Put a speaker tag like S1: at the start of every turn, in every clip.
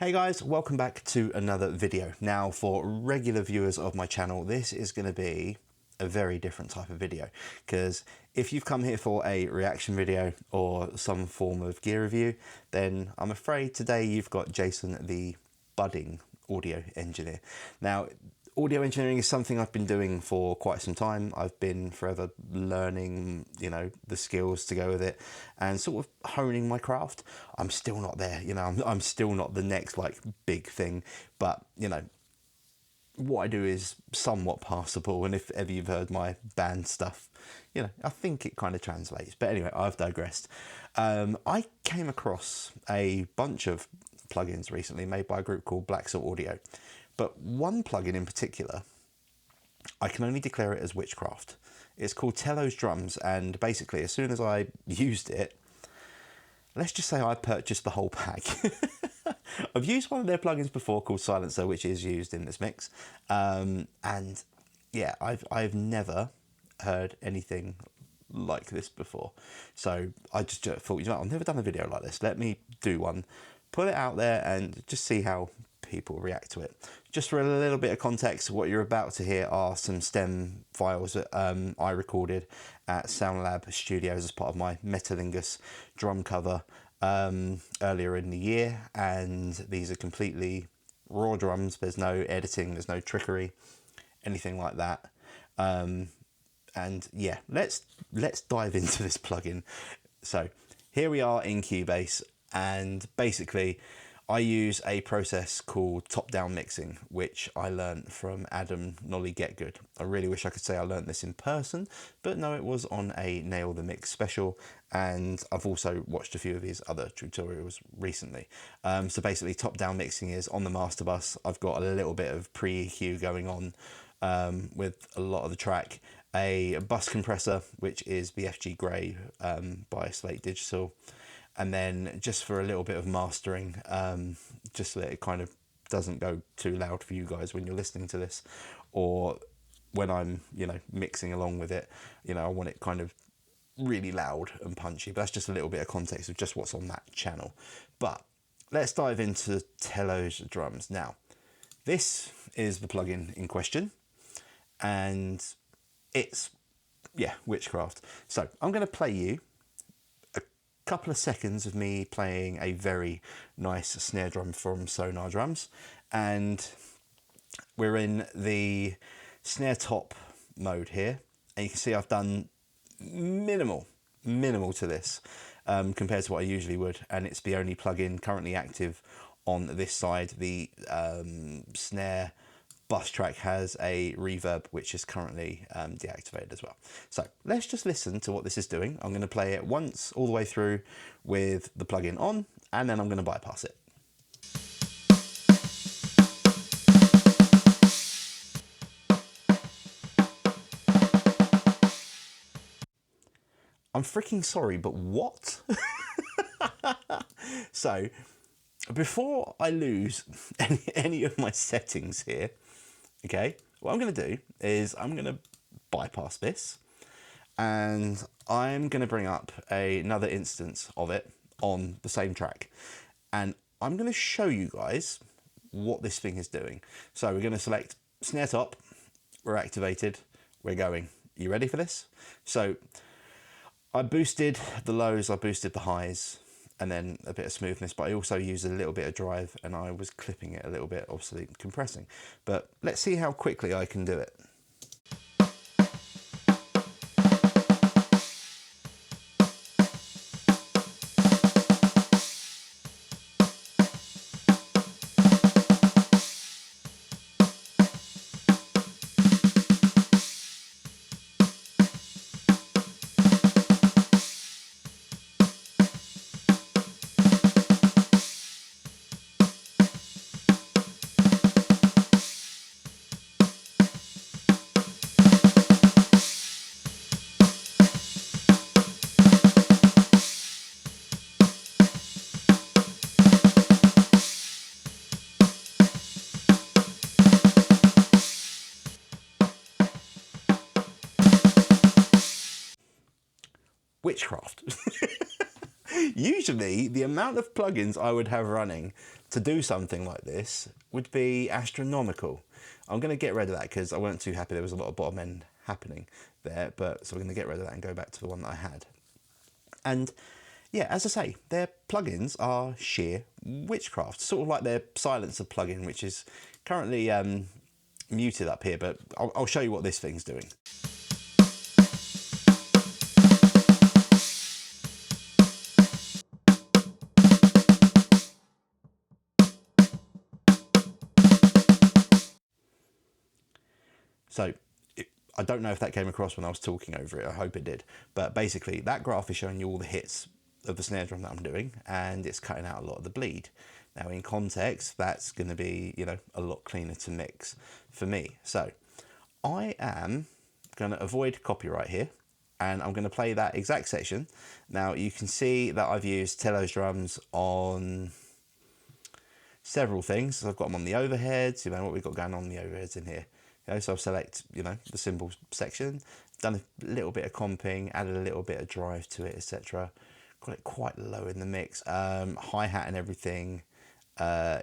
S1: Hey guys, welcome back to another video. Now for regular viewers of my channel, this is going to be a very different type of video, because if you've come here for a reaction video or some form of gear review, then I'm afraid today you've got Jason, the budding audio engineer. Now, audio engineering is something I've been doing for quite some time. I've been forever learning, the skills to go with it and sort of honing my craft. I'm still not there, I'm still not the next big thing, but what I do is somewhat passable, and if ever you've heard my band stuff, I think it kind of translates. But anyway, I've digressed. I came across a bunch of plugins recently made by a group called Black Salt Audio, but one plugin in particular, I can only declare it as Witchcraft. It's called Telos Drums, and basically as soon as I used it, let's just say I purchased the whole pack. I've used one of their plugins before called Silencer, which is used in this mix, and yeah, I've never heard anything like this before. So I just thought, I've never done a video like this. Let me do one, put it out there, and just see how people react to it. Just for a little bit of context, what you're about to hear are some stem files that I recorded at SoundLab Studios as part of my Metalingus drum cover earlier in the year, and these are completely raw drums. There's no editing, there's no trickery, anything like that. And yeah, let's dive into this plugin. So here we are in Cubase, and basically I use a process called top-down mixing, which I learned from Adam Nolly Getgood. I really wish I could say I learned this in person, but no, it was on a Nail the Mix special, and I've also watched a few of his other tutorials recently. So basically top-down mixing is on the master bus. I've got a little bit of pre-EQ going on with a lot of the track, a bus compressor, which is BFG Grey by Slate Digital, and then just for a little bit of mastering, just so that it kind of doesn't go too loud for you guys when you're listening to this, or when I'm, mixing along with it, I want it kind of really loud and punchy. But that's just a little bit of context of just what's on that channel. But let's dive into Telos Drums. Now, this is the plugin in question, and it's, yeah, Witchcraft. So I'm going to play you couple of seconds of me playing a very nice snare drum from Sonar Drums, and we're in the snare top mode here, and you can see I've done minimal to this compared to what I usually would, and it's the only plugin currently active on this side. The snare bus track has a reverb, which is currently deactivated as well. So let's just listen to what this is doing. I'm going to play it once all the way through with the plugin on, and then I'm going to bypass it. I'm freaking sorry, but what? So before I lose any of my settings here, okay, what I'm going to do is I'm going to bypass this, and I'm going to bring up another instance of it on the same track, and I'm going to show you guys what this thing is doing. So we're going to select snare top, we're activated, we're going. You ready for this? So I boosted the lows, I boosted the highs, and then a bit of smoothness, but I also used a little bit of drive, and I was clipping it a little bit, obviously compressing. But let's see how quickly I can do it. Witchcraft. usually the amount of plugins I would have running to do something like this would be astronomical. I'm going to get rid of that because I weren't too happy there was a lot of bottom end happening there, but so we're going to get rid of that and go back to the one that I had. And yeah, as I say, their plugins are sheer witchcraft, sort of like their silencer plugin, which is currently muted up here, but I'll show you what this thing's doing. So I don't know if that came across when I was talking over it. I hope it did. But basically, that graph is showing you all the hits of the snare drum that I'm doing, and it's cutting out a lot of the bleed. Now, in context, that's going to be, you know, a lot cleaner to mix for me. So I am going to avoid copyright here, and I'm going to play that exact section. Now, you can see that I've used Telos Drums on several things. So I've got them on the overheads, you know, what we've got going on the overheads in here. So I'll select, you know, the cymbals section, done a little bit of comping, added a little bit of drive to it, etc. Got it quite low in the mix. Hi-hat and everything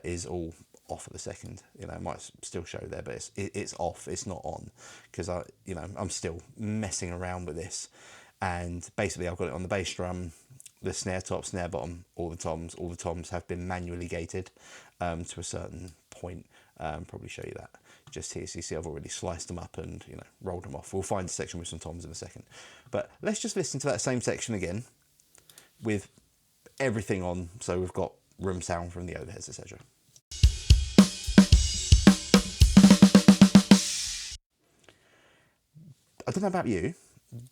S1: is all off at the second. You know, it might still show there, but it's off. It's not on because I'm still messing around with this. And basically, I've got it on the bass drum, the snare top, snare bottom, all the toms. All the toms have been manually gated to a certain point. Probably show you that just here. So you see I've already sliced them up and, you know, rolled them off. We'll find a section with some toms in a second. But let's just listen to that same section again with everything on. So we've got room sound from the overheads, etc. I don't know about you,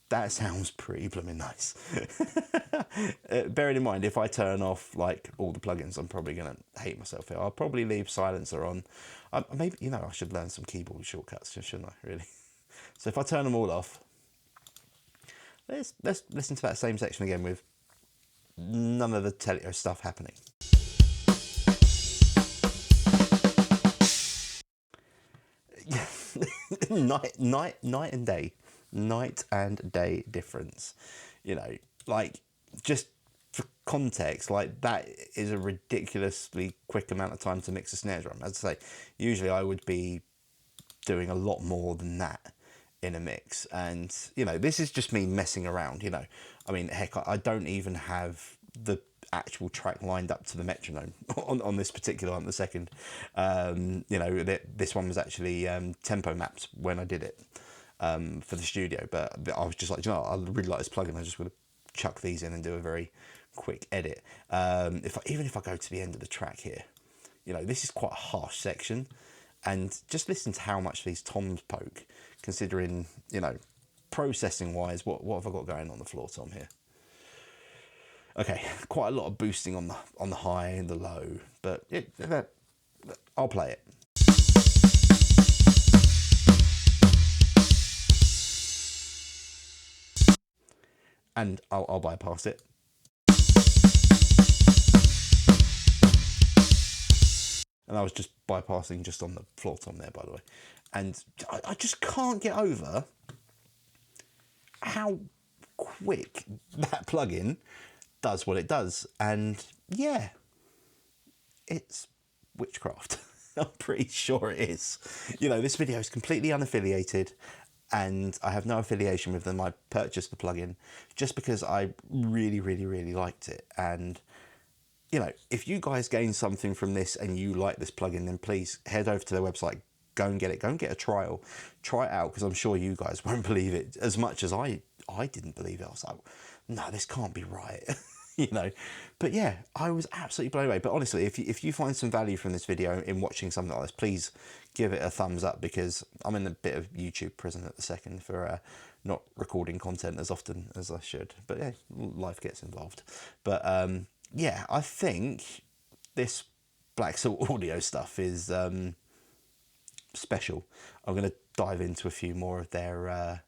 S1: that sounds pretty blooming nice. Bearing in mind, if I turn off like all the plugins, I'm probably going to hate myself here. I'll probably leave silencer on. Maybe, you know, I should learn some keyboard shortcuts, shouldn't I, really? So if I turn them all off, let's listen to that same section again with none of the Telos stuff happening. night and day difference. You know, like, just for context, like, that is a ridiculously quick amount of time to mix a snare drum. As I say, usually I would be doing a lot more than that in a mix, and you know, this is just me messing around. You know, I mean, heck, I don't even have the actual track lined up to the metronome on this particular one, the second. You know, this one was actually tempo mapped when I did it for the studio, but I was just like, you know, I really like this plugin. I just want to chuck these in and do a very quick edit. Even if I go to the end of the track here, you know, this is quite a harsh section, and just listen to how much these toms poke, considering, you know, processing wise, what have I got going on the floor tom here? Okay, quite a lot of boosting on the high and the low, but I'll play it. And I'll bypass it. And I was just bypassing just on the floor tom there, by the way. And I just can't get over how quick that plugin does what it does. And yeah, it's witchcraft. I'm pretty sure it is. You know, this video is completely unaffiliated, and I have no affiliation with them. I purchased the plugin just because I really, really, really liked it. And you know, if you guys gain something from this and you like this plugin, then please head over to their website, go and get it, go and get a trial, try it out, because I'm sure you guys won't believe it as much as I didn't believe it. I was like, no, this can't be right. You know, but yeah, I was absolutely blown away. But honestly, if you find some value from this video in watching something like this, please give it a thumbs up, because I'm in a bit of YouTube prison at the second for not recording content as often as I should. But yeah, life gets involved. But yeah, I think this Black Salt Audio stuff is special. I'm going to dive into a few more of their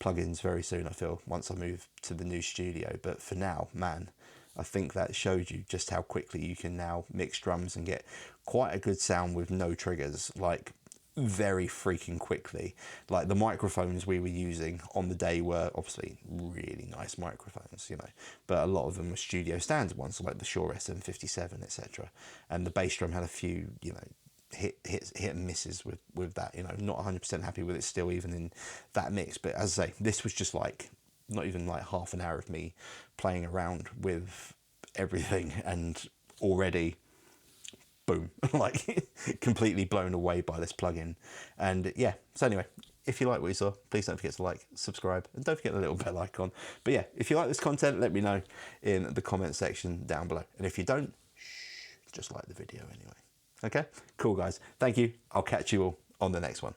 S1: plugins very soon, I feel, once I move to the new studio. But for now, man, I think that showed you just how quickly you can now mix drums and get quite a good sound with no triggers. Like, very freaking quickly. Like the microphones we were using on the day were obviously really nice microphones, you know, but a lot of them were studio standard ones, like the Shure SM57, etc. And the bass drum had a few, you know, hit and misses with that, you know, not 100% happy with it still, even in that mix. But as I say, this was just like not even like half an hour of me playing around with everything, and already boom, like completely blown away by this plugin. And yeah, so anyway, if you like what you saw, please don't forget to like, subscribe, and don't forget the little bell icon. But yeah, if you like this content, let me know in the comment section down below. And if you don't, just like the video anyway. Okay, cool guys, thank you. I'll catch you all on the next one.